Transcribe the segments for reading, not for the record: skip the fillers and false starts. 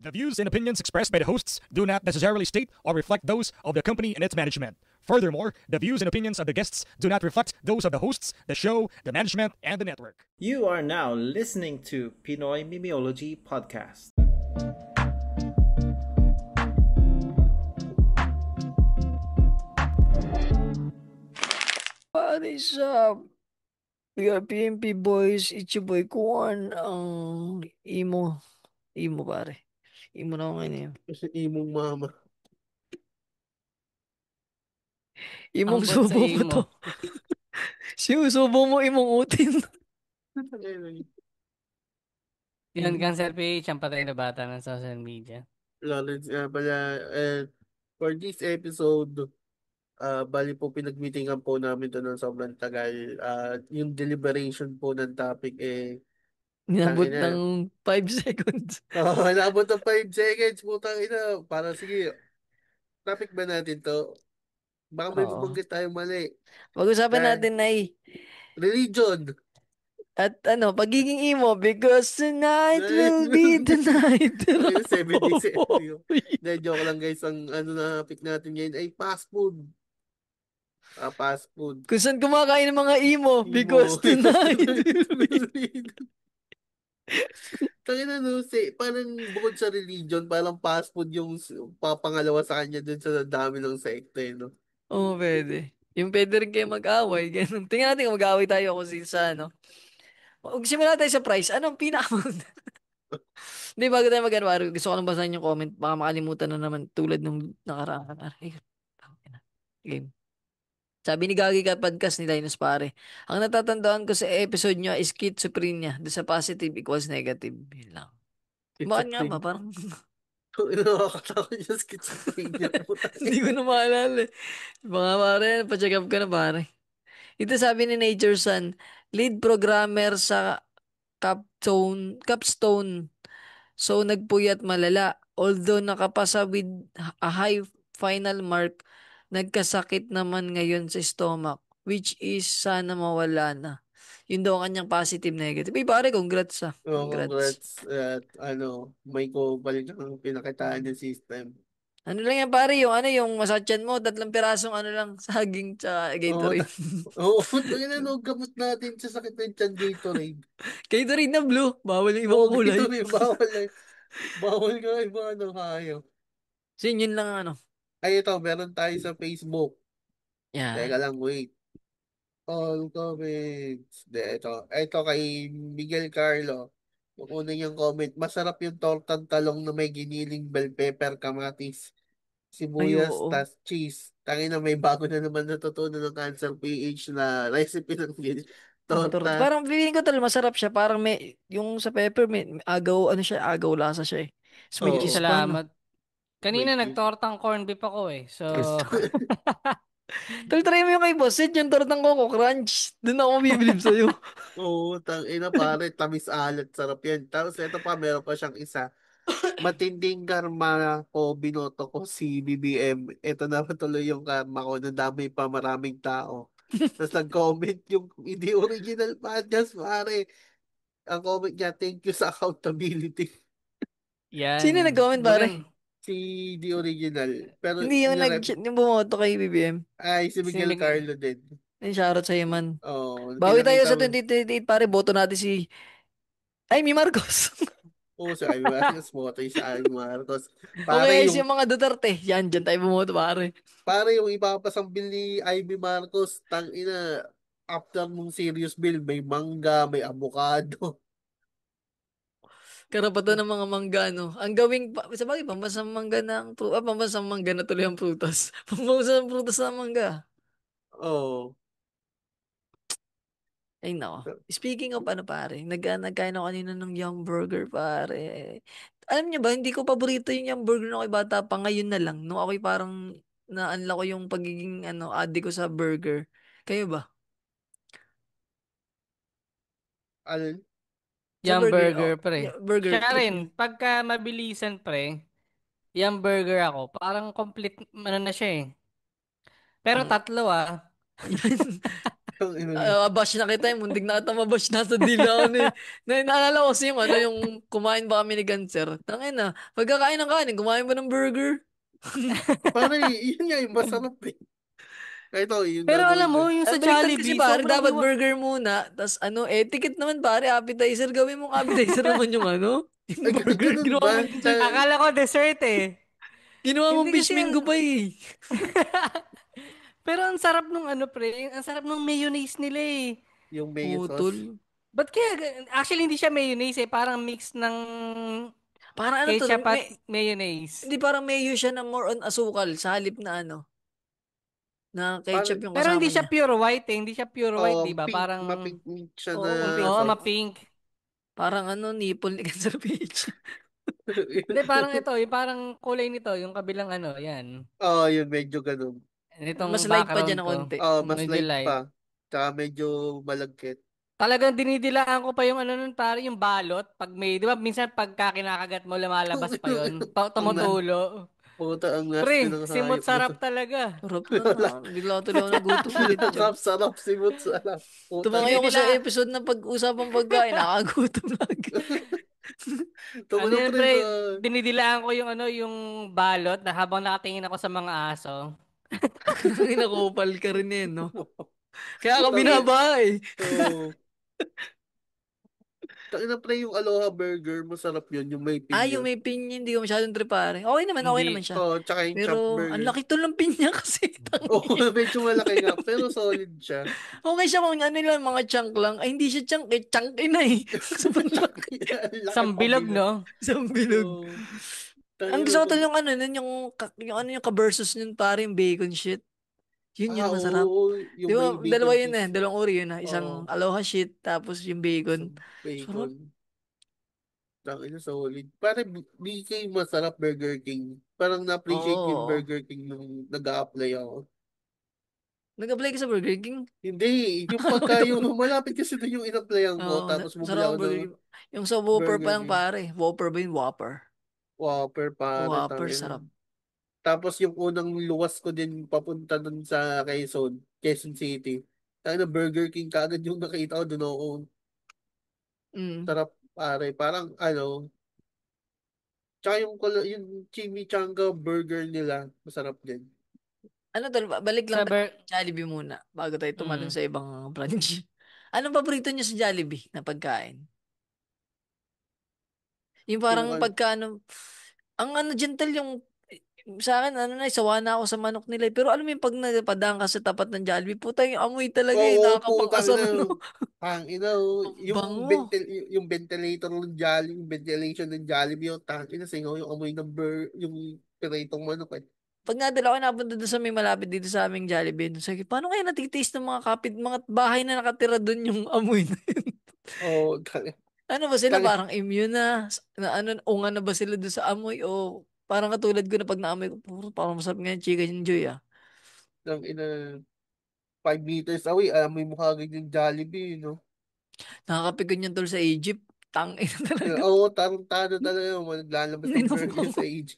The views and opinions expressed by the hosts do not necessarily state or reflect those of the company and its management. Furthermore, the views and opinions of the guests do not reflect those of the hosts, the show, the management, and the network. You are now listening to Pinoy Mimiology Podcast. What is up? We are PMP boys. It's your boy Kuan. Ang imo. Imo pare. Imo na ako ngayon eh. Kasi imong mama. Imong Ambot sa subo ko imo. to. Sinusubo mo imong utin. Yun, Cancer PH, ang patay na bata ng social media. Lawrence nga pala, for this episode, bali po pinag-meetingan po namin to ng sobrang tagal. Yung deliberation po ng topic Inabot tangina. ng 5 seconds. Nabot ng 5 seconds, putang ina. Para sige, topic ba natin to? Baka may Oo. bubanggit tayo mali. Pag-usapan Dahil- natin ay Religion. at pagiging imo because tonight will be the night. Ayun, 7 days. Oh, Hindi, joke lang guys. Ang na pick natin ngayon ay fast food. Fast food. Kung saan kumakain ng mga imo because tonight will be Tangina no, parang bukod sa religion, parang fast food yung papangalawa sa kanya dun sa dami ng sekte, no? Oo, pwede. Yung pwede rin kayo mag-away. Ganun. Tingnan natin kung mag-away tayo kung sa ano. Simula tayo sa price. Anong pinaka... Hindi, bago tayo mag-ano, gusto ko lang basahin yung comment. Baka makalimutan na naman tulad nung nakaraan. Ay, tangina. Game. Sabi ni Gagi ka podcast ni Linus pare. Ang natatandaan ko sa episode nyo is schizophrenia. Doon sa positive equals negative. Yun lang. Bakit nga ba? Parang Nakakatakot yung schizophrenia. hindi ko na maalala. Mga pare, pa-check up ka na pare. Ito sabi ni Nature Sun, lead programmer sa Capstone. So nagpuyat malala. Although nakapasa with a high final mark, nagkasakit naman ngayon sa stomach, which is sana mawala na. Yun daw ang kanyang positive negative. Eh pare, congrats ah. Oh, Congrats. congrats. At may balik ang pinakitaan ng system. Ano lang yan pare, yung masatyan mo, 3 pirasong lang, saging tsaka Gatorade. No, gamot natin sa sakit ng tiyan Gatorade. Gatorade na blue, bawal yung ibang Oo, kulay. Gatorade, bawal lang. Bawal nga iba hayop. So yun lang Ay, ito, meron tayo sa Facebook. Yan. Teka lang, wait. All comments. Ito kay Miguel Carlo. Yung una niyang comment, masarap yung tortang talong na may giniling bell pepper, kamatis, Ay, sibuyas, oo. tas cheese. Tangina, may bago na naman natutunan ng Cancer PH na recipe ng Torta. torta. Parang feeling ko talaga masarap siya. Parang yung sa pepper, may agaw, agaw lasa siya eh. Tapos may Uy, Oo. cheese pa, no? salamat. Kanina May cheese. nagtortang corn beef ako eh. So, Tol, try mo yung kay Boss Ed, yung tortang Coco Crunch. Doon ako mabibilib sa'yo. Oo, tangina pare, tamis alat, sarap yan. Tapos ito pa, meron pa siyang isa. Matinding karma ko, binoto ko si BBM. Ito na tuloy yung karma ko, nadamay pa maraming tao. Tapos nag-comment yung hindi original podcast, pare. Ang comment niya, thank you sa accountability. yan. Sino nag-comment, pare? Si The Original. Pero Hindi yung bumoto kay BBM. ay, si Miguel Sinig- Carlo din. Ay, shoutout sa'yo, man. Oo, Bawi tayo pinakita sa mo. 2028, pare. Boto natin si... Ay, mi Marcos. Oo, si Ivy Marcos, boto yung si Ivy Marcos. Okay, Pare, yung mga Duterte. Yan, dyan tayo bumoto, pare. yung ipapasang bill ni Ivy Marcos, ina, after mong serious bill, may mangga, may avocado. Karapatan ng mga mangga, no? Ang gawing, sabagay, pambansang mangga pambansang mangga na tuloy ang prutas. Pambansang prutas na mangga. Oo. Ay, nako. Speaking of pare, nagkain ako kanina ng Yum Burger, pare. Alam niyo ba, hindi ko paborito yung Yum Burger nung ako'y bata pa, ngayon na lang. Nung ako'y parang na-unlock ko yung pagiging, addict ko sa burger. Kayo ba? Alin? Sa Yung burger, burger, pre. burger, Siya trip niyo. rin, pagka mabilisan, pre, yung burger ako, parang complete, na siya eh. Pero Ang, tatlo ah. Ang ina niya. Bash na kita, muntik na kita mabash, nasa dila ko na eh. Naalala ko kasi yung kumain ba kami ni Ganser. Tangin na, pagkakain ng kanin, kumain ba ng burger? Pare, yun nga yung masarap eh. Ito, yung Pero alam gagawin ko. mo, yung sa Ang baliktad kasi Jollibee, pare, sobrang dapat burger muna, tas ticket naman pare, appetizer, gawin mong appetizer naman yung yung Ay, burger. ganun Ginawa ba? mong, Akala ko dessert eh. ginawa mong Hindi fish kasi mango pa eh. Pero ang sarap nung ano pre, ang sarap nung mayonnaise nila eh. Yung mayo sauce. Putol. Ba't kaya, actually hindi siya mayonnaise eh, parang mix ng Parang ano to, ketchup at mayonnaise. hindi parang mayo siya na more on asukal sa halip na na Parang, ketchup yung Pero hindi kasama siya niya. pure white eh, hindi siya pure white, di ba? pink, Parang, mapink siya na Oo nga. oo, sauce. ma-pink. Parang nipple ni Cancer Beach. Hindi, parang ito, yung parang kulay nito, yung kabilang ano, yan. Oo, yun, medyo ganun. Mas Nitong light pa dyan background ng ko, konti. Mas medyo light light. pa. Tsaka medyo malagkit. Talagang dinidilaan ko pa yung ano nun, pare, yung balot. Pag may, di ba, minsan pagka kinakagat mo, lumalabas pa yun. Ang na, Tumutulo. puta, ang nasty Pre, ng simot hayop na to. sarap talaga. Sarap na Wala. Bigla tuloy ako nagutom ulit dyan. Sarap, simot, sarap. Puta, Tumakay ako sa Dinidila. episode na pag-usapang pagkain, nakagutom lagi. tumo Ano na yun, pre pre, sa... dinidilaan ko yung ano, yung balot na habang nakatingin ako sa mga aso. Nakupal ka rin no? Kaya ka Tangin, binaba eh. oh. Tangin na pre yung Aloha Burger, masarap yun, yung may Yung pinya. may pinya, hindi ko masyadong tripare. Okay naman Hindi. siya. Oh, tsaka yung chop Pero, ang burger. laki to ng pinya kasi. Oh, medyo malaki nga, pero solid siya. Okay siya kung ano lang, mga chunk lang. Ay, hindi siya chunk eh. Chunk na eh. Sobrang laki. Ang laki pa Sambilog, bilang. no? Isang bilog. Oh, Ang tangin gusto na ko to. talaga yung yung ka-versus nun pare yung bacon shit. Yun masarap. Oo, Di yung ba, may dalawa bacon yun cheese. dalawang uri yun Oo, Isang aloha shit, tapos yung bacon. isang Sarap. bacon. Tangin na solid. Parang BK masarap Burger King. Parang na-appreciate yung Oo. Burger King nung nag-a-apply ako. Nag-apply ka sa Burger King? Hindi, yung Ano pagka ka yung naman? malapit kasi doon yung in-applyan ko, Oo, tapos bumili sarap ako ang ng Burger King. Yung sa Whopper Burger pa lang King. pare. Whopper ba yun? Whopper. Whopper, pare, Whopper, tangin na. sarap. Tapos yung unang luwas ko din papunta dun sa Quezon City. Tangin na Burger King kaagad yung nakita ko doon ako. Mm. Sarap, pare. Parang, tsaka yung chimichanga burger nila, masarap din. Balik lang Sa tayo ber... sa Jollibee muna bago tayo tumalon Mm. sa ibang branch. Anong paborito niyo sa Jollibee na pagkain? Yung Yung, parang pagka ang gentle yung sa akin, sawa na ako sa manok nila. Pero alam mo yung pag napadaan ka sa tapat ng Jollibee, puta yung amoy talaga oo, putang nakakapang-asar, ina. no? Oh, Ang bango. yung ventilator ng Jollibee, yung ventilation ng Jollibee, yung tangina, singaw yung amoy ng yung piritong manok eh. Pag nadala ko napunta doon sa may malapit dito sa aming Jollibee, sabi, paano kaya natitaste ng mga bahay na nakatira doon yung amoy na yun? Oo, Ano ba sila? tangina, Parang immune unga na ba sila doon sa amoy? O parang katulad ko na pag naamoy ko, parang masarap nga yung chicken joy tangina, 5 meters away, amoy mo kagad yung Jollibee, no? Nakakapikon yung tol sa Egypt. Tangin na talaga. Oo, tarong-tado talaga yung naglalabas Hindi ng na burger bango. sa age.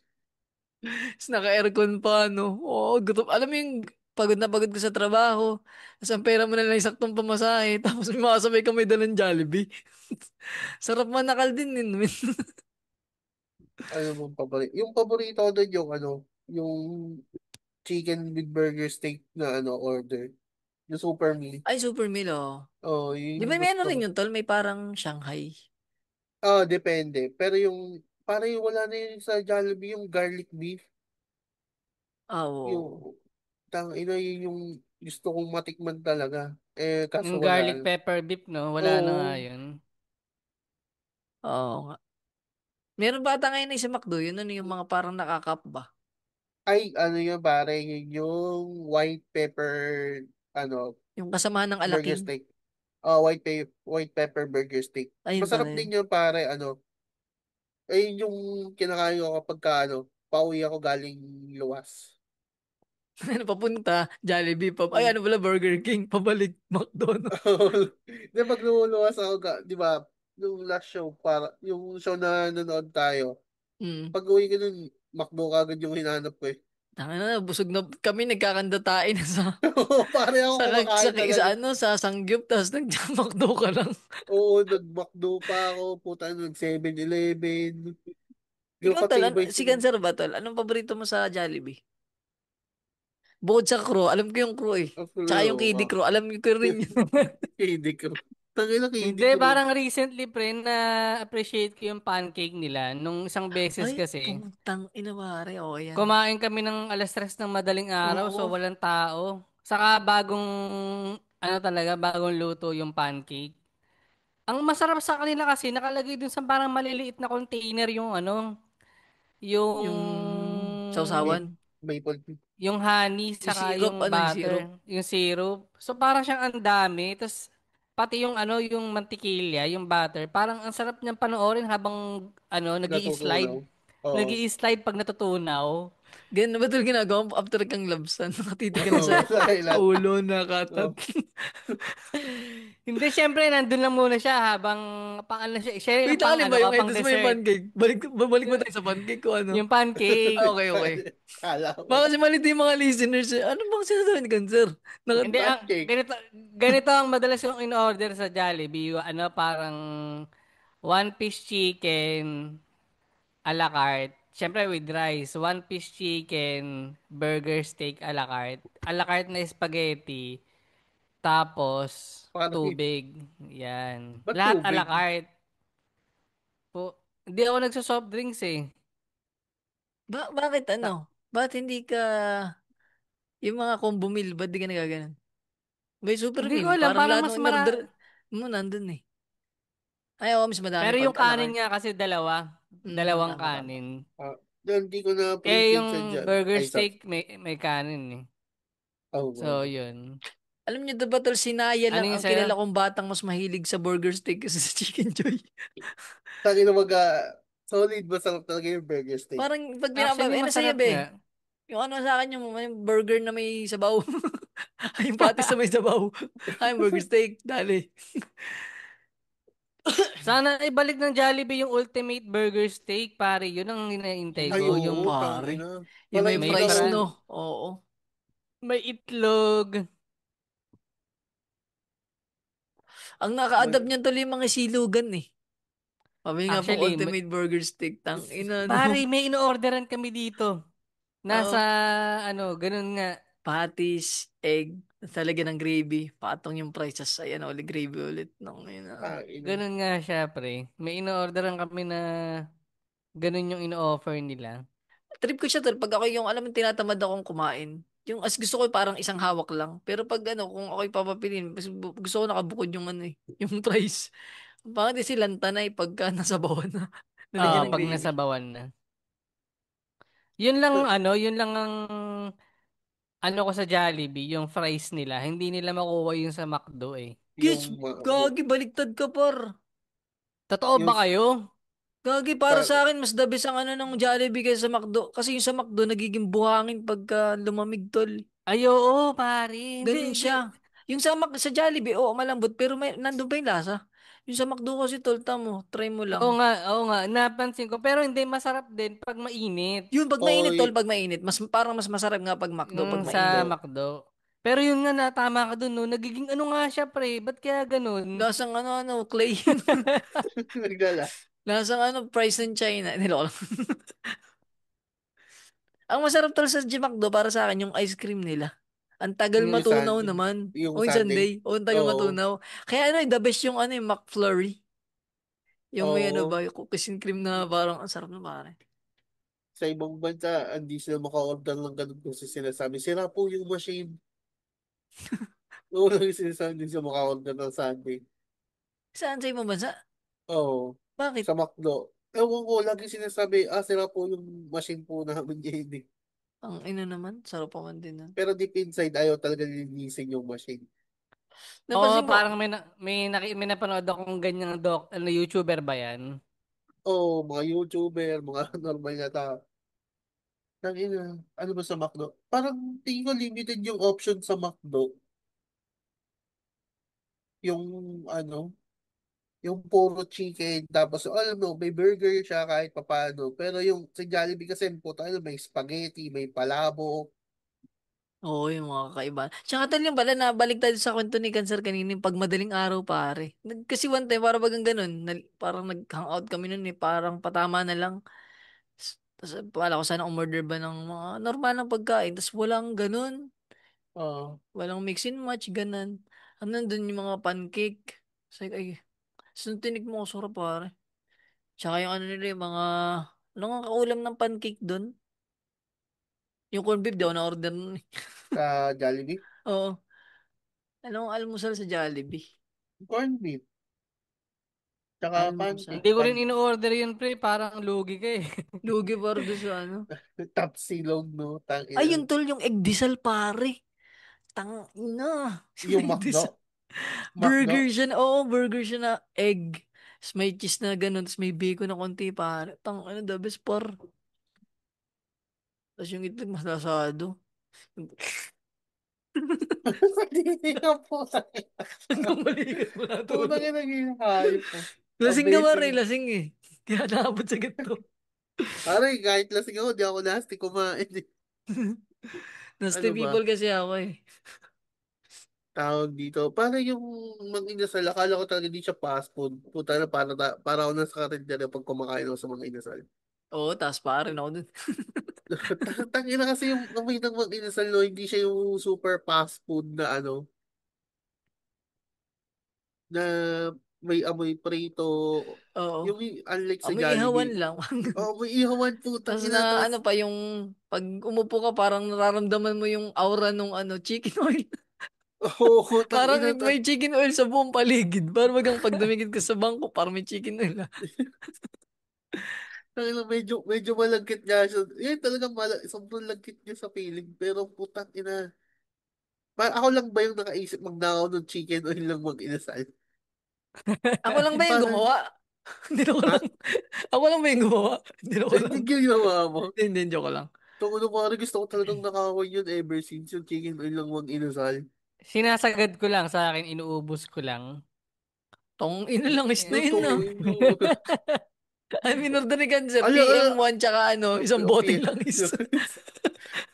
Tapos naka-aircon pa, no? Oo, gutom. Alam mo yung pagod na pagod ko sa trabaho. Tapos ang pera mo na lang saktong pamasahe. Tapos may makasabay ka may dalang Jollibee. Sarap manakal din yun. Men. Ano mong paborito? Yung paborito ko doon yung chicken with burger steak na order. Yung super meal. Ay, super meal, oh. Oh, Di yun ba yung may gusto ano ko. rin yun, tol? May parang Shanghai. Depende. Pero parang yung wala na yun sa Jollibee, yung garlic beef. Yung, Oo. ina yun yung gusto kong matikman talaga. Kaso Yung wala. garlic pepper beef, no? Wala na nga Oo. yun. Oo nga. Meron ba ata ngayon sa McDo? Yun yung mga parang nakakap ba? Ay, ano yun pare, yun yung white pepper, ano, Yung kasamahan ng burger alaking. steak. White pepper burger steak. Ayun pala Masarap yun. din yun pare, yun yung kinakain ko kapag pauwi ako galing luwas. Ano papunta? Jollibee pa. Ay, Hmm. ano pala? Burger King. Pabalik. McDonald's. Di ba pag lumuluwas ako, di ba, yung last show, yung show na nanood tayo, Mm. pag uwi ko nun, McDo kagad yung hinanap ko eh. Busog na kami, nagkakandatain na sa Pare ako kumakain talaga. sa Sangyup, tapos nagjamakdo ka lang. Oo, nag-McDo pa ako. Puta, nag-7-Eleven. Yung Ikaw, tol, katibay si sila. Cancer ba, tol? Anong paborito mo sa Jollibee? Bukod sa crew, alam ko yung crew eh. Tsaka yung KD crew, alam ko rin yun. Hindi ko. Tangina Hindi, hindi ko. parang recently, pre, na-appreciate ko yung pancake nila. Nung isang beses Ay, kasi, putang ina pare, o yan. kumain kami ng 3:00 ng madaling araw, so Oo. walang tao. Saka ano talaga, bagong luto yung pancake. Ang masarap sa kanila kasi, nakalagay dun sa parang maliliit na container yung Yung sausawan. Maple. yung honey Yung saka syrup, yung yung syrup. butter, yung syrup. So parang siyang ang dami, tapos pati yung yung mantikilya, yung butter, parang ang sarap niyang panoorin habang Natutunaw. nag-i-slide. Oo. Nag-i-slide pag natutunaw. Ganun ba ito ginagawa mo after kang labsan? Nakatiti ka na Oo, sa sa kailan. ulo na katat. Oo. Hindi, syempre nandun lang muna siya habang pang ano siya, siya yung Wait, alin ba yung pang edits mo yung dessert. pancake? Balik mo tayo sa pancake ko ano. Yung pancake. Okay, okay. Kala Baka ko. kasi malito yung mga listeners. Ano bang sinasabi ni Cancer? Hindi, Pancake. ganito ang madalas yung in-order sa Jollibee, yung parang one piece chicken a la carte. Siyempre with rice, one piece chicken, burger steak a la carte na spaghetti, tapos Parang, tubig. Yan. ba't Lahat a la tubig? carte. Hindi ako nagso-soft drinks eh. Bakit Ta- ano? Bakit hindi ka yung mga combo meal, ba't di ka nagaganon? May super Hindi ko meal. alam, Parang parang lahat ng in-order mo nandun eh. Ay, oo, mas madami Pero pag yung a la kanin carte. niya kasi dalawang Tama, tama. kanin. Ah, hindi ko Eh, na-appreciate yung sa dyan. burger Ay, steak may kanin eh. oh, So, yun. Alam niyo ba tol, si Naya Ano lang yung ang sa'yo? kilala kong batang mas mahilig sa burger steak kasi sa Chicken Joy. Tangina solid masarap talaga yung burger steak. Parang pag Actually, ano sa'yo masarap be? nga. Yung ano sa akin, yung burger na may sabaw. Ay, yung patis na may sabaw. Ay, yung burger steak. Dali. Sana ibalik ng Jollibee yung Ultimate Burger Steak, pare. Yun ang hinaintay Ay, ko. oo, Pare. tangina. Yung may Palagi May fries, daw. fra, no? Oo. may itlog. Ang naka-adapt May, niyan tuloy yung mga silugan eh. Sabi nga pong Actually, ultimate burger steak. Tang ina, pare, no? may ino-orderan kami dito. Nasa, Oo. ganun nga. Patis, egg, talaga ng gravy. Patong yung prices. Ayan, ulit gravy ulit. Nang ina. tangina. Ganun nga siya, pre. May ino-orderan kami na ganun yung ino-offer nila. Trip ko siya tol. Pag ako yung, alam mo, tinatamad akong kumain. Yung as gusto ko parang isang hawak lang. Pero pag ano, kung ako'y papapilin, gusto ko nakabukod yung ano eh, yung price. Bakit di silang tanay pagka nasa bawan na. Nalagyan ng Pag gravy. nasabawan na. Yun lang ang ano ko sa Jollibee, yung fries nila. Hindi nila makuha yung sa McDo eh. Gis, Yung, gagi, baliktad ka par. Totoo yung, ba kayo? Gagi, para pa, sa akin, mas the best ang ano ng Jollibee kaysa sa McDo. Kasi yung sa McDo, nagiging buhangin pagka lumamig, tol. Ay, oo, pare. Hindi, Ganun hindi. siya. Yung sa Jollibee, oo, malambot, pero nandun pa yung lasa. Yung sa McDo kasi, tol, tamo, try mo lang. Oo nga, napansin ko. Pero hindi masarap din pag mainit. Yun, pag mainit, tol, oy, pag mainit, parang mas masarap nga pag McDo, pag Sa mainit. McDo. Pero yun nga, natama ka dun, no? Nagiging ano nga siya, pre. Ba't kaya ganun? Lasang ano, clay. nagdala. Lasang price ng China. Niloko lang. Ang masarap tol sa McDo para sa akin, yung ice cream nila. Ang tagal Yung matunaw Sunday. naman. Yung O yung Sunday. Sunday. O ang tagal Oo. matunaw. Kaya the best yung yung McFlurry. Yung may ano Oo. ba, yung cookies and cream na parang ang sarap na pare. Sa ibang bansa, hindi sila maka-order ng ganun kasi sinasabi, sira po yung machine. Oo lang yung sinasabi, hindi sila maka-order ng Sunday. Saan sa ibang bansa? Oo. Bakit? Sa McDo. Ewan ko, lagi sinasabi, sira po yung machine po namin ngayon. Ang ina naman, sarap pa man din nun. Pero deep inside, ayaw talaga linisin yung machine. Oo, Napansin mo, parang may napanood akong ganyang YouTuber ba yan? Oo, mga YouTuber, mga normal na tao. Tangina, ano ba sa McDo? Parang tingin ko limited yung option sa McDo. Yung ano, yung puro chicken, tapos alam mo, may burger siya kahit papaano. Pero yung sa Jollibee kasi, puta, ano, may spaghetti, may palabok. Oo, yung mga kakaiba. Tsaka tal yung pala, nabalik tayo sa kwento ni Cancer kanina, yung pag madaling araw, pare. Kasi one time, parang bagang ganun, parang nag-hangout kami nun eh, parang patama na lang. Tapos pala ko sana umorder ba ng mga normal na pagkain, tapos walang ganun. Oh, Walang mix and match, ganun. Ano nandun yung mga pancake. It's like, ay, saan tinig mo ko, sarap pare. Tsaka yung ano nila, yung mga, ano nga kaulam ng pancake dun? Yung corned beef, di ako na-order nun eh. sa Jollibee. Oo. Anong almusal sa Jollibee? Corned beef, tsaka Almusal. pancake, Hindi ko rin in-order yun, pre. Parang lugi ka eh. Lugi para doon sa ano. top silog, no? Ay, Tangina. yung tol, yung egg diesel pare. Tang ina. Yung Yung egg diesel. McDo. Burger McDo. siya na, oo, burger siya na egg. Tapos may cheese na ganun, tapos may bacon na konti pare. Tang ano, the best par. Tapos yung itlog masasado. Hindi ka po. Hanggang maligat mo Putang natulog. ina, naging hayop po. Lasing ka pare, Amazing. lasing eh. Kaya nakabot sa ganito. Aray, kahit lasing ako, di ako nasty kumain. Nasty Ano people ba? kasi ako eh. Tawag dito. Para yung mga inasal, akala ko talaga di siya fast food. Puta na, para ako nasa karinderya pag kumakain ako sa mga inasal. Oo, taas pare na ako dun. Tangina kasi yung amoy ng mga inasal, no, hindi siya yung super fast food na ano, na may amoy prito. Oo. Yung unlike sa Amoy ihawan Jollibee. lang. Oh, may ihawan po, Tapos tangina. na ano Tapos, pa yung pag umupo ka parang nararamdaman mo yung aura nung ano chicken oil. oh, Parang tangina. may chicken oil sa buong paligid. Parang bagang pag dumikit ka sa bangko, parang may chicken oil. Ah. Medyo malagkit nga siya. Eh, talagang sobrang lagkit niya sa feeling. Pero putang ina. Ako lang ba yung nakaisip magnakaw ng chicken oil lang mag-inasal? Ako lang ba yung Parang, gumawa? Hindi ko ha? lang. Ako lang ba yung gumawa? Hindi ko Ay, lang. hindi ginawa mo. Hindi, joke lang. Kung ano parang gusto ko talagang nakakaw yun ever since yung chicken oil lang mag-inasal. Sinasagad ko lang sa akin, inuubos ko lang. Tong ina lang is na yun Totoo na. yun. I mean, order ni Cancer, Ala, ala. PM1 tsaka ano, isang boteng lang is.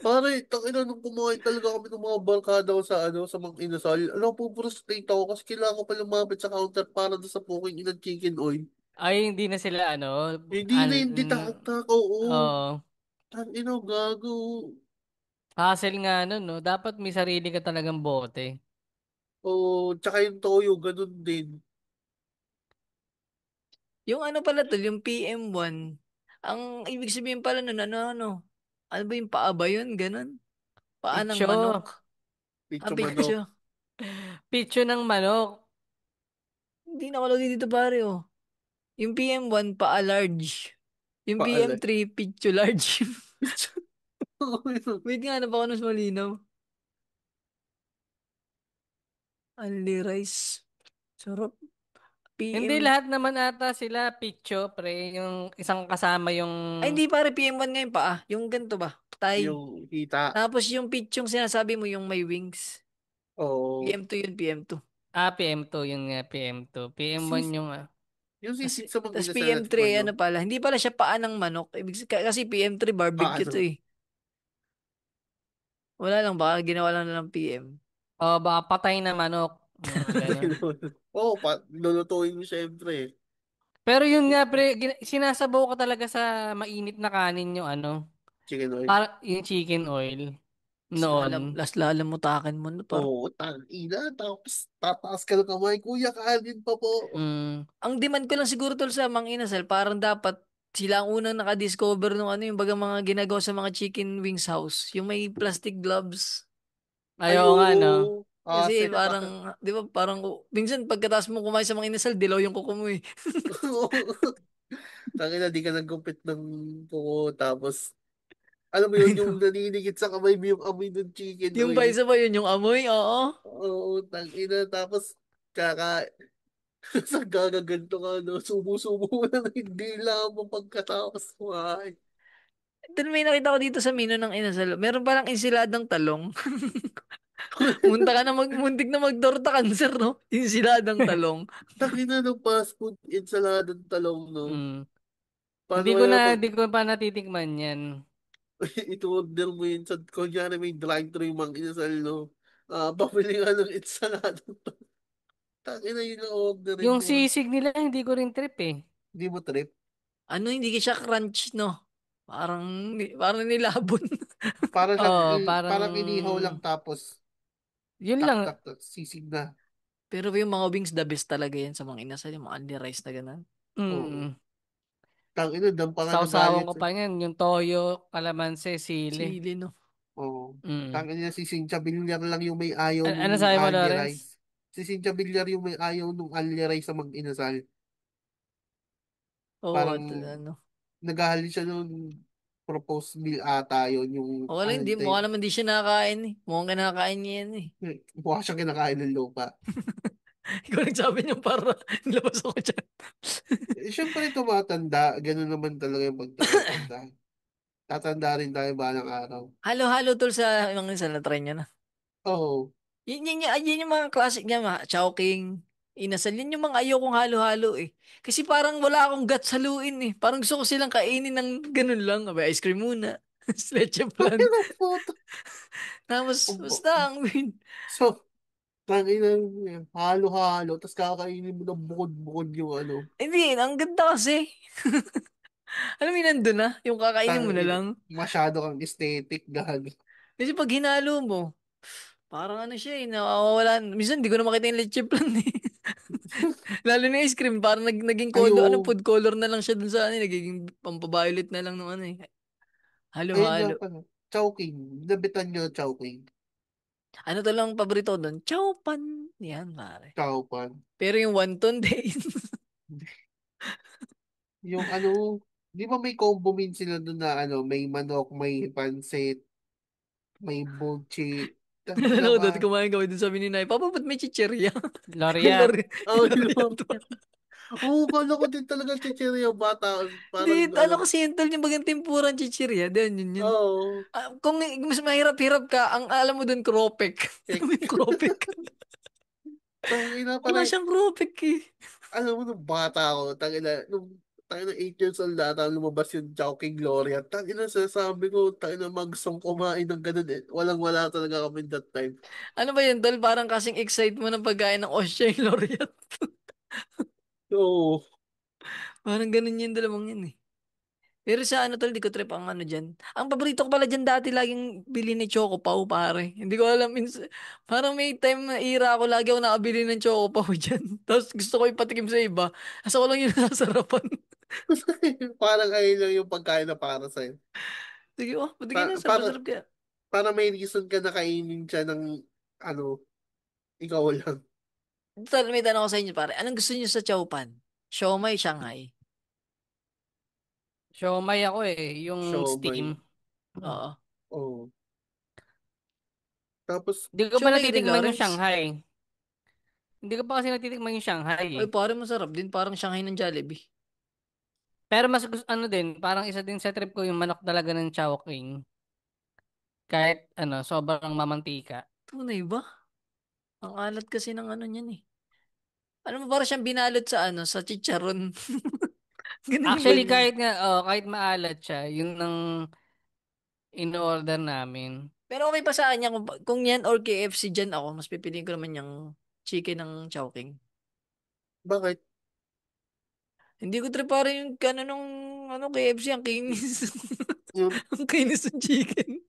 Pare, tangina nung kumain talaga kami ng mga barkada ko sa ano, sa mga inasal. Alam po, frustrate ako kasi kailangan ko pa lumapit sa counter para doon sa puking inang chicken oil. Ay, hindi na sila ano, Hindi na hindi tatak, oo. oh, Tangina, gago. hassle nga nun, no? Dapat may sarili ka talagang bote. Oo, tsaka yung toyo, ganun din. Yung ano pala tol, yung PM1, ang ibig sabihin pala nun, ano ba yung paa ba yun? Ganon? Paa ng Pitcho. manok. Ah, Picho manok. pitso. Pitcho ng manok. Hindi nakalagay dito pare oh. Yung PM1, paa large. Yung Paalan. PM3, pitso large. Picho. Wait nga, ano ba ako mas malinaw? Only rice. Sarap. Hindi PM. lahat naman ata sila pitcho, pre. Yung isang kasama yung... Ay, hindi pare, PM1 ngayon paa. Yung ganito ba? Tay. Yung hita. Tapos yung pitchong sinasabi mo, yung may wings. Oo. PM2 yun, PM2. Ah, PM2, yung PM2. PM1 Sis, yung... yung Kasi, sisig sa mga tas inasal at PM3, ano manok. pala, hindi pala siya paa ng manok. Kasi PM3 barbecue to Paano? eh. Wala lang, baka ginawa lang ng PM. Oh, baka patay na manok. Mga ganun. Oo, lulutuin mo syempre. Pero yun nga, pre, sinasabaw ko talaga sa mainit na kanin yung ano, Chicken oil. para yung chicken oil noon. Las lalam mo takin mo na par. Oo, ina. Tapos tataas ka ng kamay. Kuya, kanin pa po. Ang demand ko lang siguro tol sa Mang Inasal, parang dapat sila ang unang nakadiscover ng ano yung baga mga ginagawa sa mga chicken wings house. Yung may plastic gloves. Ayaw nga, no? Ayoko. Kasi Hassle pa. parang, di ba, parang, minsan pagkatapos mo kumain sa Mang Inasal, dilaw yung kuko mo eh. Tangina, di ka nagkumpit ng kuko. Tapos, alam mo yun, yung naninigit sa kamay mo yung amoy ng chicken Yung ba oil. isa ba yun, yung amoy, oo. Oo, tangina. Tapos, kaka, sa gagaganto ka, no? Subo-subo mo na hindi lang mo pagkatapos kumain. Then may nakita ko dito sa menu ng Inasal, meron palang insiladang talong. Muntik na magtorta cancer, no? Insiladang talong. Takina ng fast food, ensaladang talong, no? Mm. Paano kaya pag Hindi ko pa natitikman yan. ito-order mo yun sa, kunyari may drive-thru yung mga inasal, no? Pabili nga ng ensaladang talong. Takina yun ang orderin Yung mo. sisig nila, hindi ko rin trip eh. Hindi mo trip. Ano, hindi siya crunch, no? Parang nilabon. Para siyang, Oo, parang, parang inihaw lang tapos yun tak lang. tak tak sisig na. Pero yung mga wings, the best talaga yan sa mga inasal, yung mga only rice na ganun. Oo. Mm. Tangina, doon pa nga Sausawan nagalit ko sa... pa yan, yung toyo, kalamansi, sili. Chili, no? Oo. Mm. Tangina, si Cynthia Villar lang yung may ayaw Ano nung sabi mo, algae rice. Lawrence? Si Cynthia Villar yung may ayaw nung algae rice sa mag-inasal. Oo, Parang ano. naghahali siya nung proposed meal ata yun, yung O wala, ano hindi. nito Mukha naman di siya nakakain eh. Mukhang kinakain niya yan eh. mukha siyang kinakain ng lupa. Ikaw nagsabi niyo para labas ako dyan. Siyempre tumatanda, ganun naman talaga yung pagtatanda. Tatanda rin tayo balang araw. Halo-halo tol sa mga inasal na try niya na. Oo. Yun yung mga classic niya, mga Chowking, inasal. Yun yung mga ayokong halo-halo eh. Kasi parang wala akong guts haluin eh. Parang gusto ko silang kainin ng ganun lang. Abay, ice cream muna. Leche flan. Pero puto. Tapos, basta ang win. So, tangina, halo-halo, tapos kakainin mo ng bukod-bukod yung ano. Hindi, ang ganda kasi. Alam mo yun, nandun na. Yung kakainin mo na Tangina, lang. masyado kang aesthetic, gago. Kasi pag hinalo mo, parang ano siya eh, nawawala. Minsan, di ko na makita yung leche flan eh. Lalo na yung ice cream, parang naging color, ano, Ayo, food color na lang siya dun sa ano, eh, nagiging pampaviolet na lang nung ano eh. ayun nga Halo-halo. pala. Chowking. Nabitan nyo Chowking. Ano to lang paborito doon? Chow pan. Yan, pare. Chowpan. Pero yung wonton din. Yung ano, di ba may combo meal sila doon na ano, may manok, may pansit, may bulchi. Nalala Tangina ko ba? doon, kumain kami doon sabi ni Nay, Papa, ba't may chichirya? Loriat. Lori, Oh, Loriat no. pa. Oo, kala ko din talaga chichirya bata. Parang Hindi, ano ano. kasi yun, tol, yung bagang tempurang chichirya. Doon, yun. Oo. Kung mas mahirap-hirap ka, ang alam mo doon, kropek. Alam mo yung kropek? Tangina, Wala parang siyang kropek eh. alam mo, nung bata ako, tangina 8 years old na, tapos lumabas yung Chowking Gloria. Tangina, sasabi ko, tangina, magustong kumain ng ganun eh. Walang-wala talaga kami that time. Ano ba yun, tol? Parang kasing excite mo ng pagkain ng Osha yung Loriat. Oo. Parang ganun yung dalawang yun eh. Pero sa ano tol, di ko trip ang ano dyan. Ang paborito ko pala dyan dati laging bili ni Choco Pau, pare. Hindi ko alam. Parang may time na era ako, lagi ako nakabili ng Choco Pau dyan. Tapos gusto ko ipatikim sa iba. Asa ko lang yung nasarapan. Parang ayun lang yung pagkain na para sa'yo. Sige, oh, patigin Pa- na. Sarap na para, sarap kaya. para may reason ka na kainin siya ng, ano, ikaw lang. Tol, may tanong ko sa inyo, pare. Anong gusto niyo sa Chow Pan? Siomai, Shanghai. Siomay ako eh, yung steam. Siomay. Oo. Oo. Tapos, Hindi ko pa Siomai ka din, natitikman yung Lawrence? Shanghai. Hindi ko pa kasi natitikman yung Shanghai Ay, eh. pare, masarap din. Parang Shanghai ng Jollibee. Pero mas gusto, ano din, parang isa din sa trip ko yung manok talaga ng Chowking. Kahit ano, sobrang mamantika. Tunay ba? Ang alat kasi ng ano niyan eh. Ano mo, parang siyang binalot sa ano, sa chicharon. Ganun yung Actually, bang... yung, kahit nga, oh, kahit maalat siya, yun ang in-order namin. Pero okay pa sa kanya kung yan or KFC dyan ako, mas pipiliin ko naman yung chicken ng Chowking. bakit? Hindi ko trip pa rin yung ano nung ano, KFC, ang kinis. Yung, Ang kinis ng chicken.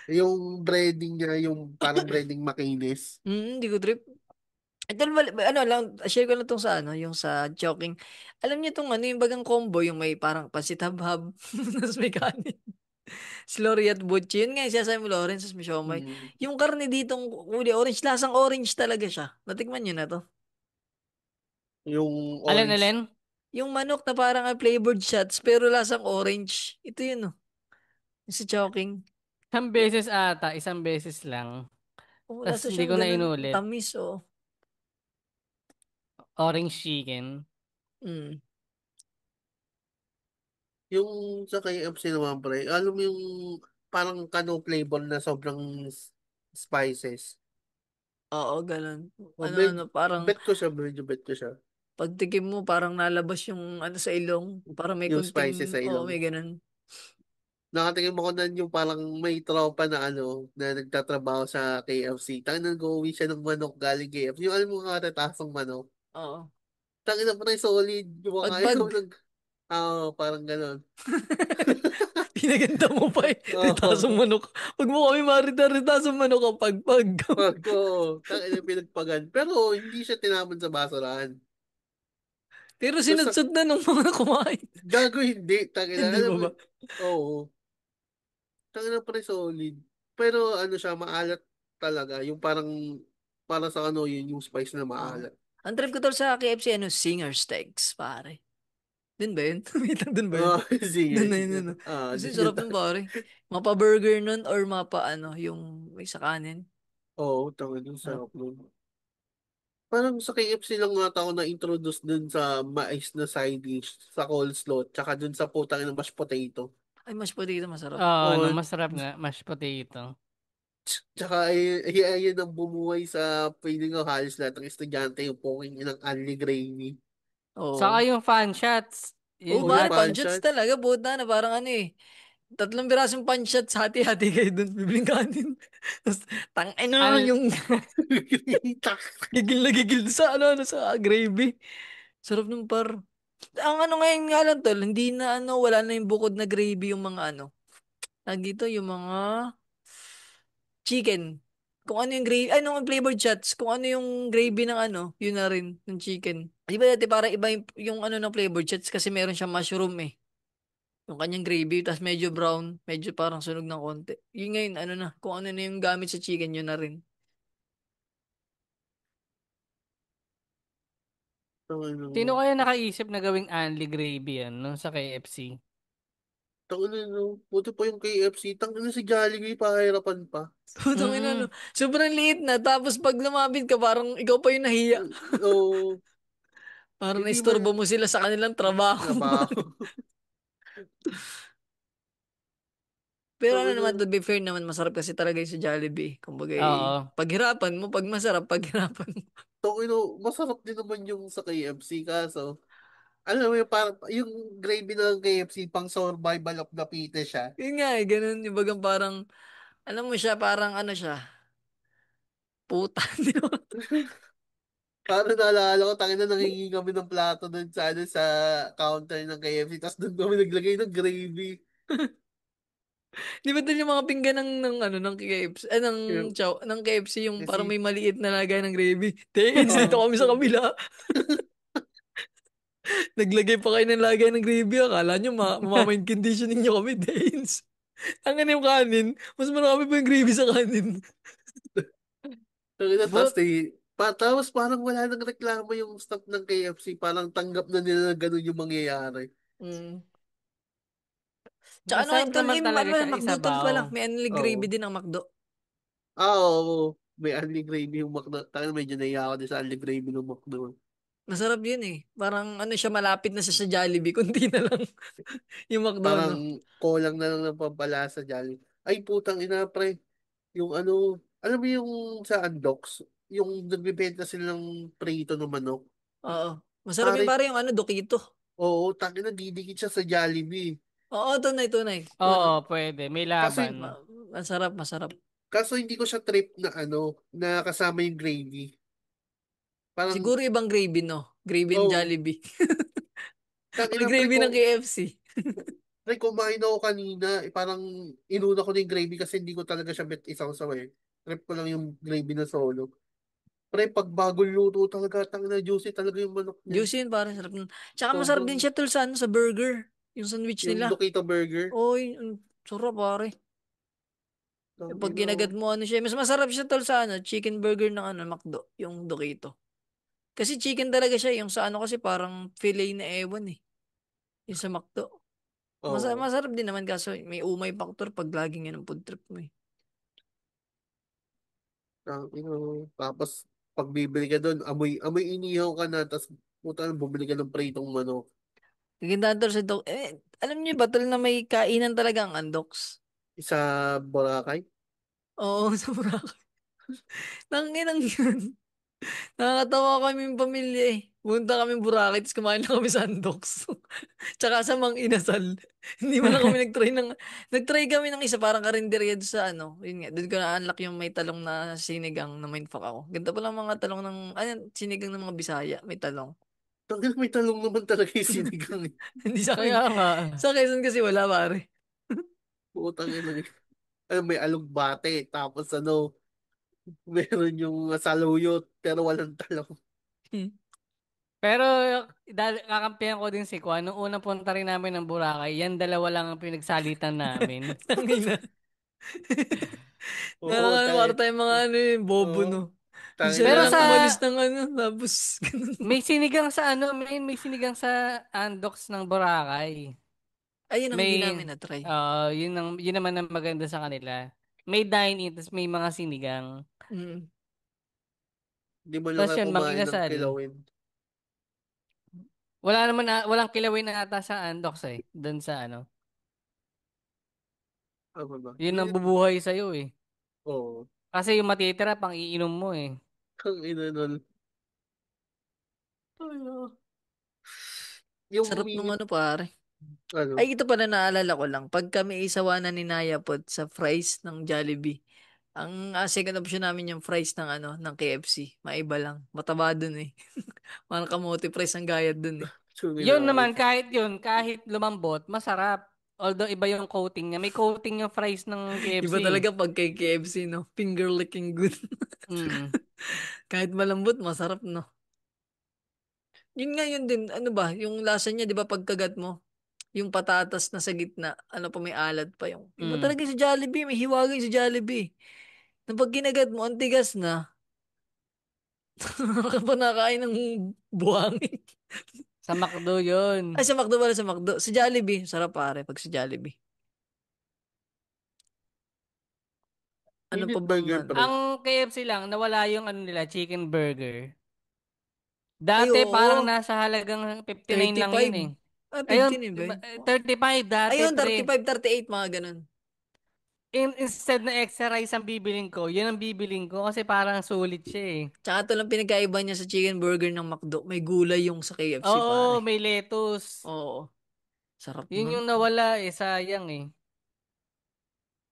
yung breading niya, yung parang breading makinis. Hindi ko trip. Ito, ano lang, share ko lang tong sa ano, yung sa Chowking. Alam niyo tong ano, yung bagang combo, yung may parang pansit habhab, tapos may kanin. Slurry at butchi. Yun nga yung sinasabi mo, Lawrence, tapos may siomai. Mm. Yung karne ditong kulay orange, lasang orange talaga siya. Natikman nyo na to. Yung Alin, orange. alin? Yung manok na parang flavored shots, pero lasang orange. Ito yun, oh. Yung sa Chowking. Isang beses ata, isang beses lang. Oh, Tapos lasa hindi siyang ko na ganun, inulit. tamis, oh. Orange chicken. Mm. Yung sa KFC naman, pre, alam mo yung parang kano flavor na sobrang spices. Oo, ganun. Oh, med, Parang bet ko siya, medyo bet ko siya. pagtikim mo, parang nalabas yung sa ilong. Parang may Yung kunting, spices sa oo, ilong. may ganun. Nakatingin mo ko na yung parang may tropa na na nagtatrabaho sa KFC. Tangin na nag-uwi siya ng manok galing KFC. Yung alam mo nga tatasong manok. Oo. Tangin na pa solid. Yung mga ayaw Pagpag, ng... parang ganon. pinaganda mo pa eh. Ritasong Oo. manok. Huwag mo kami marita-ritasong manok kapag pag. Pag ko, tangin na pinagpagan. Pero hindi siya tinapon sa basurahan. Pero Basta, sinudsod na nung mga kumain. gago hindi. Tangin na, Hindi alam mo mo, ba? oo. Tangin na solid. Pero siya, maalat talaga. Yung parang, para sa yun, yung spice na Oo. maalat. Ang trip ko tol sa KFC, Singer Steaks, pare. Dun ba yun? Wait lang, dun ba yun? Oo, sige, Dun na yun, sige. ano. Kasi Dun yun sarap nun, pare. Mapa-burger nun or yung may sa kanin. Oo, tangin yung Sarap. sarap nun. Parang sa KFC lang nga ako na-introduce dun sa mais na side dish, sa coleslaw, tsaka dun sa putang ng mashed potato. Ay, mashed potato, masarap. Oo, Oo, no, masarap nga, mashed potato. tsaka ayun ang bumuhay sa feeling ko halos lahat ng estudyante yung poking ng Unli Gravy. Saka Oo. yung fan shots, Oo, yun O yung pare, nga. panshots panchat. talaga. Buta na, parang 3 pirasong panshots, hati-hati kayo dun. Bibling kanin. Tapos, tangin na Al, yung gigil na gigil sa sa gravy. Sarap nung par. Ang ngayon nga lang tol, hindi na wala na yung bukod na gravy yung mga tag dito, yung mga chicken. Kung ano yung gravy, ano yung flavored shots, kung ano yung gravy ng yun na rin, ng chicken. Di ba dati para iba yung ng flavored shots kasi meron siyang mushroom eh. Yung kanyang gravy, tapos medyo brown, medyo parang sunog ng konti. Yung ngayon, na, kung ano na yung gamit sa chicken, yun na rin. sino kaya nakaisip na gawing Anli gravy yan, no, sa KFC? Tangin na, no. Buti pa yung KFC. Tangin na si Jollibee, pahirapan pa. Putang ina, Mm. sobrang liit na, tapos pag lumapit ka, parang ikaw pa yung nahiya. Oo, Parang hindi man naistorbo mo sila sa kanilang trabaho. trabaho. Pero Tangin na, naman, to be fair naman, masarap kasi talaga yung sa Jollibee. Kumbaga, Oo. paghirapan mo, pag masarap, paghirapan mo. tangin na, masarap din naman yung sa KFC kaso. Alam mo yung parang, yung gravy ng KFC, pang survival of the fittest siya. Yun nga ganun, yung bagang parang, alam mo siya, parang siya, puta, di ba? Parang naalala ko, tangin na nangingi kami ng plato dun sa counter ng KFC. Tapos doon kami naglagay ng gravy. Di ba din yung mga pinggan ng KFC, Yung, ng KFC, yung parang kasi, may maliit na lagay ng gravy. Tens, dito kami sa kabila. Naglagay pa kayo ng lagay ng gravy. Akala nyo, mamamind conditioning nyo kami, Tens. Ang yung kanin, mas marami pa yung gravy sa kanin. tangin na, tapos, But, tapos parang wala nang reklamo yung staff ng KFC. Parang tanggap na nila na ganun yung mangyayari. Mm. Tsaka masarap tol, naman talaga siya McDo tol isabaw. pala. May gravy Oo. din ang McDo. Oo. May unli gravy yung McDo. Tangin medyo naiya ako din sa unli gravy ng McDo. Masarap yun eh. Parang siya, malapit na siya sa Jollibee. Kunti na lang yung McDo, Parang no? kulang na lang ng pampalasa dyan. Ay, putang ina, pre. Yung alam mo yung sa Undox, yung nagbibenta sila ng prito ng manok. Oo. Masarap yung Pare, pare yung Dokito. oo, tangin na didikit siya sa Jollibee. Oo, tunay, tunay. Oo, pwede. May Kaso, laban. Masarap, masarap. kaso hindi ko siya trip na na kasama yung gravy. Parang, Siguro ibang gravy, no? Gravy ng oh, Jollibee. tangin Or na pre gravy ng KFC. kumain ako kanina, parang inuna ko na yung gravy kasi hindi ko talaga siya bet isang saway. Trip ko lang yung gravy na solo. Pre, pag bagong luto talaga, tangin na juicy talaga yung manok niya. Juicy yun, parang sarap nun. Tsaka masarap din Sobrang, siya tol sa burger. Yung sandwich yung nila. Dokito Burger, Oy, sarap pare. Pag tangin na, kinagat mo siya, mas masarap siya tol sa chicken burger ng McDo, yung Dokito. Kasi chicken talaga siya, yung sa kasi parang fillet na ewan eh. Yung sa McDo. oo. Masarap din naman kaso may umay factor pag laging yan ang food trip mo eh. Tapos, pag bibili ka doon, amoy inihaw ka na, tapos, puta, bumili ka ng pritong manok. Kagandahan tol sa alam niyo ba tol na may kainan talaga ang Andoks? Sa Boracay. Oo, sa Boracay. Nanginang yun. Nakakatawa kami yung pamilya eh. Punta kami Boracay, tapos kumain lang kami sa Andox. Tsaka sa Mang Inasal. Hindi man lang kami nag-try ng... Nag-try kami ng isa, parang karinderya doon sa ano. Yun nga, doon ko na-unlock yung may talong na sinigang na mindfuck ako. Ganito pa lang mga talong ng... Ano, sinigang ng mga Bisaya, may talong. Tanggal may talong naman talaga yung sinigang eh. Hindi sa amin. Kaya nga. Sa Quezon kasi wala pare. Putang ina. Ano, may alugbate, tapos ano, meron yung saluyot, pero walang talong. Pero kakampihan ko din si Kwan. Nung unang punta rin namin ng Boracay, yan dalawa lang ang pinagsalitan namin. Tangina. Oo, Nakakawar tayo mga ano yung bobo oo, no. tayo Isa na na Pero lang lang. sa umalis ng ano, tapos ganun. may sinigang sa ano, may sinigang sa Andox ng Boracay. Ayun ang hindi May namin na-try. yun naman ang maganda sa kanila. May dine-in, tapos may mga sinigang. Mm. Hindi mo lang Tapos kayo yun, kumain ng Mang-inasal. kilawin. Wala naman walang kilawin na ata sa Andox eh. Doon sa ano. Ano ba? Yun ang bubuhay sa'yo eh. Oo. Kasi yung matitira pang iinom mo eh. Kang ina nun. Ano? Yung Sarap nung minute, ano pare. ano, Ay, ito pala naalala ko lang. Pag kami isawanan ni Naya pod sa fries ng Jollibee, ang second option namin yung fries ng ano, ng KFC. Maiba lang. Mataba dun eh. Parang kamote fries ang gayad dun eh. Yun suminay. naman, kahit lumambot, masarap. Although iba yung coating niya. May coating yung fries ng KFC. Iba talaga pag kay KFC, no? Finger licking good. Mm. Kahit malambot, masarap, no? Yun nga yun din. Ano ba? Yung lasa niya, di ba pagkagat mo? Yung patatas na sa gitna, ano pa may alat pa yung. Iba Mm. talaga sa Jollibee, may hiwaga sa Jollibee. Nang pag kinagat mo, ang tigas na. Ka pa nakain ng buhangin. Sa McDo yun. Ay, sa McDo pala, sa McDo. Sa Jollibee, sarap pare pag sa Jollibee. Ano pa Minute bang burger ano? pre. Ang KFC lang, nawala yung ano nila, chicken burger. Ay, Dati parang oo. nasa halagang 59 lang yun 35. eh. Ah, Ayun, 15 eh, ba? 35 dati Ayun, pre. 35, 38, mga ganun. Instead na extra rice ang bibiling ko, yun ang bibiling ko kasi parang sulit siya eh. Tsaka ito lang pinagkaiba niya sa chicken burger ng McDo. May gulay yung sa KFC, pare. Oo, may lettuce. Oo. Sarap Yun nun. yung nawala eh, sayang eh.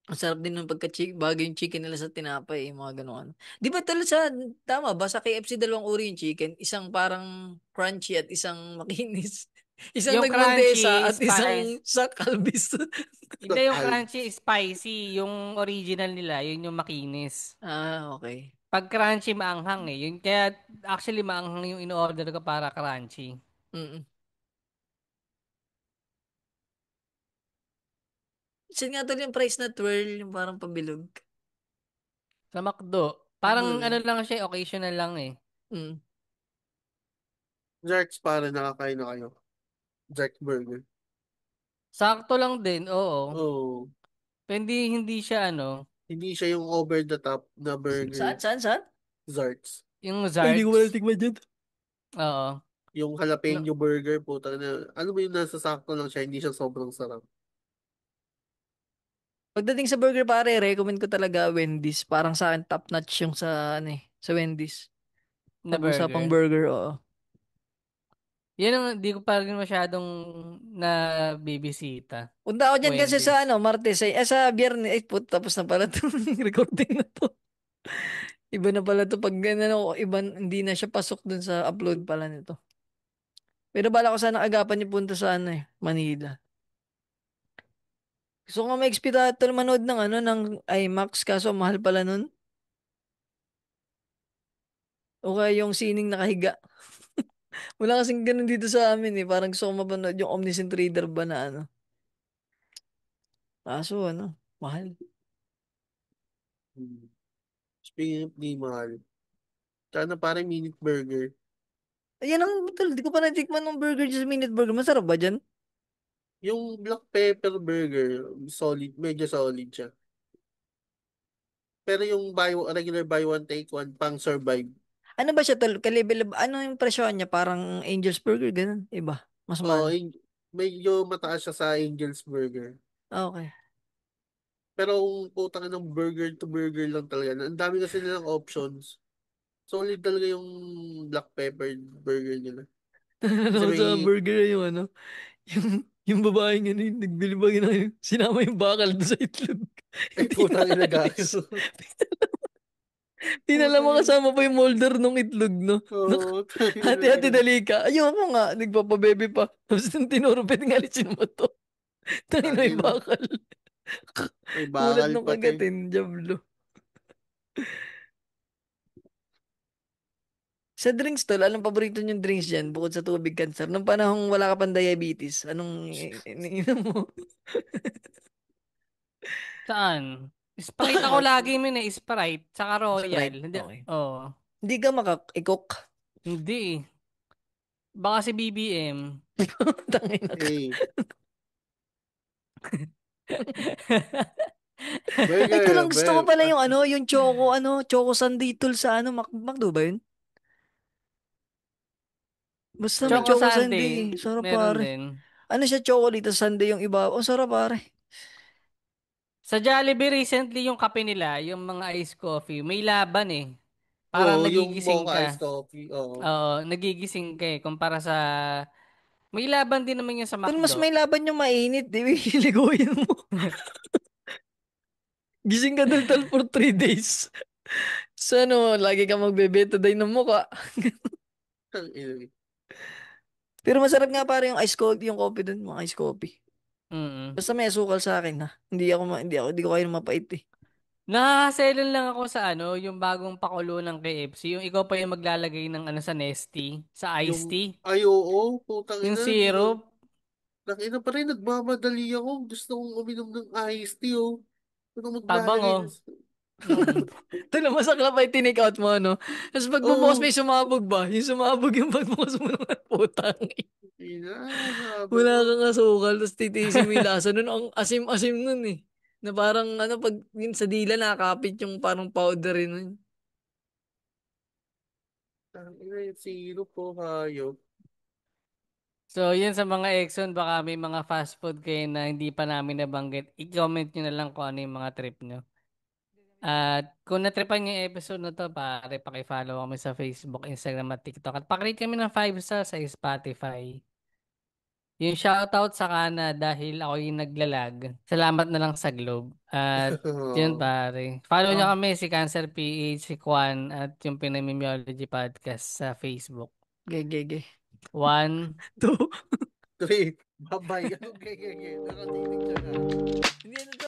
Ang sarap din nung bagay yung chicken nila sa tinapay, mga gano'n. Di ba talaga sa, tama ba, sa KFC dalawang uri yung chicken? Isang parang crunchy at isang makinis. Isang Yung nagmantesa crunchy, at isang spice. sa kalbis. Hindi yung Total. crunchy, spicy. Yung original nila, yun yung makinis. Ah, okay. Pag crunchy, maanghang eh. Yun, kaya actually maanghang yung in-order ko para crunchy. Mm. Saan nga tol yung price na twirl, yung parang pabilog? Sa McDo, parang ano Doon. lang siya, occasional lang eh. Mm. Jerks para nakakain na kayo. Jerk burger. Sakto lang din, oo. Oh, Pero hindi siya ano, hindi siya yung over the top na Saan, burger. saan, saan? Zarts. yung Ay, hindi ko wala Zarts. tikman dyan. Oo. Yung No, jalapeno burger, puta na. Ano ba yung nasa sakto lang siya, hindi siya sobrang sarap. Pagdating sa burger pare, recommend ko talaga Wendy's. Parang sa akin top notch yung sa ano eh, sa Wendy's. na Pag-usapang burger. burger, oo. Yan ang di ko pa rin masyadong nabibisita. Punta ako dyan kasi sa Wendy's. ano, Martes sa Biyernes, ay put, tapos na pala to. Recording na to. Iba na pala to pag ano, iba, hindi na siya pasok dun sa upload pala nito. Pero bala ko sana agapan niyo punta sa ano eh, Manila. Gusto ko nga ma-expedito manood ng ano, ng IMAX, kaso ang mahal pala nun. O kaya yung sining nakahiga. Wala kasing ganun dito sa amin eh. Parang gusto ko mapanood yung Omniscient Reader ba na ano. Kaso ano, mahal. Hmm. Speaking of di mahal. Tsaka na parang minute burger. Ayan ang, tol, di ko pa natikman ng burger dyan sa Minute Burger. Masarap ba dyan? Yung black pepper burger, solid, medyo solid siya. Pero yung regular buy one take one pang survive. Ano ba siya, tol? Kalibel, ano yung presyo niya? Parang Angel's Burger, ganun. Iba. Mas Oo, mahal. medyo mataas siya sa Angel's Burger. Ah, okay. Pero kung putang ng burger to burger lang talaga. Ang dami kasi nilang options. Solid talaga yung black pepper burger nila. Ano Kasi ko may, sa burger yung ano, yung babaeng ano yung nagbili ba yun, sinama yung bakal doon sa itlog. ay Hindi na putang ina gago. alis. Tinala Putang mo ina. kasama pa yung molder nung itlog, no? Oo, tangina Hati-hati talaga. dali ka. Ayoko nga, nagpapabebe pa. Tapos nung tinurupit nga alisin mo to. Tayo na yung Tangina. bakal. May Kulat bakal nung pati. kagatin, Diablo. Sa drinks tol, anong paborito niyong drinks dyan bukod sa tubig cancer? Nung panahong wala ka pang diabetes, anong iniinom mo? Saan? Sprite ako lagi min eh. Sprite. Tsaka Royal. Sprite? Hindi. Okay. Oh. Hindi ka maka-cook. Hindi eh. Baka si BBM. Tangina ka. Eh, Ay, tulang burger, gusto ko pala yung burger. ano, yung choco sundae tol sa ano, McDo ba yun? Basta may Choco choco Sunday. sundae. Sarap Meron pare. din. Ano siya, chocolate sundae yung iba. Oh, sarap pare. Sa Jollibee recently yung kape nila, yung mga iced coffee, may laban eh. Parang Oo, yung nagigising mocha iced ka. coffee. Oo. Oo, nagigising ka eh. Kumpara sa... May laban din naman yun sa Tol, mas McDo. may laban yung mainit. Di ba? Liguin mo. Gising ka dal for 3 days. So ano, lagi ka magbe-betadine ng mukha. Tangina. Pero masarap nga pare yung ice coffee, yung coffee dun, mga ice coffee. Mm. Basta may asukal sa akin ha. Hindi ko kayo ng mapait eh. Nakaselan lang ako sa ano, yung bagong pakulo ng KFC. Yung ikaw pa yung maglalagay ng ano sa Nestea, sa iced Yung, tea. ay oo, putang Yung ina, hindi ko, syrup, tangina pa rin, nagmamadali ako. Gusto kong uminom ng iced tea, oh. Ano tabang maglalagay oh. na Mm. Ito na masakla pa yung tinake out mo, ano? Tapos pagbubukas Oo, may sumabog ba? Yung sumabog yung pagbukas mo ng putang. ina, sabi Wala ko. kang asukal, tapos titiisin mo yung lasa nun. Ang asim-asim nun eh. Na parang ano, pag yun sa dila nakakapit yung parang powder nun. Tangina, yung syrup po, hayop. So, yun sa mga Exxon, baka may mga fast food kayo na hindi pa namin nabanggit. I-comment nyo na lang kung ano yung mga trip nyo. At kung natripan nyo yung episode na to, pare, pakifollow kami sa Facebook, Instagram at TikTok. At pakirate kami ng 5 stars sa Spotify. Yung shoutout sa kana dahil ako yung naglalag. Salamat na lang sa Globe. At yun pare. Follow nyo Oh, kami si Cancer PH, si Kwan, at yung Pinamimiology Podcast sa Facebook. gay. 1, Two. Three, babay. Okay. Nakatinig siya nga. Hindi ano to.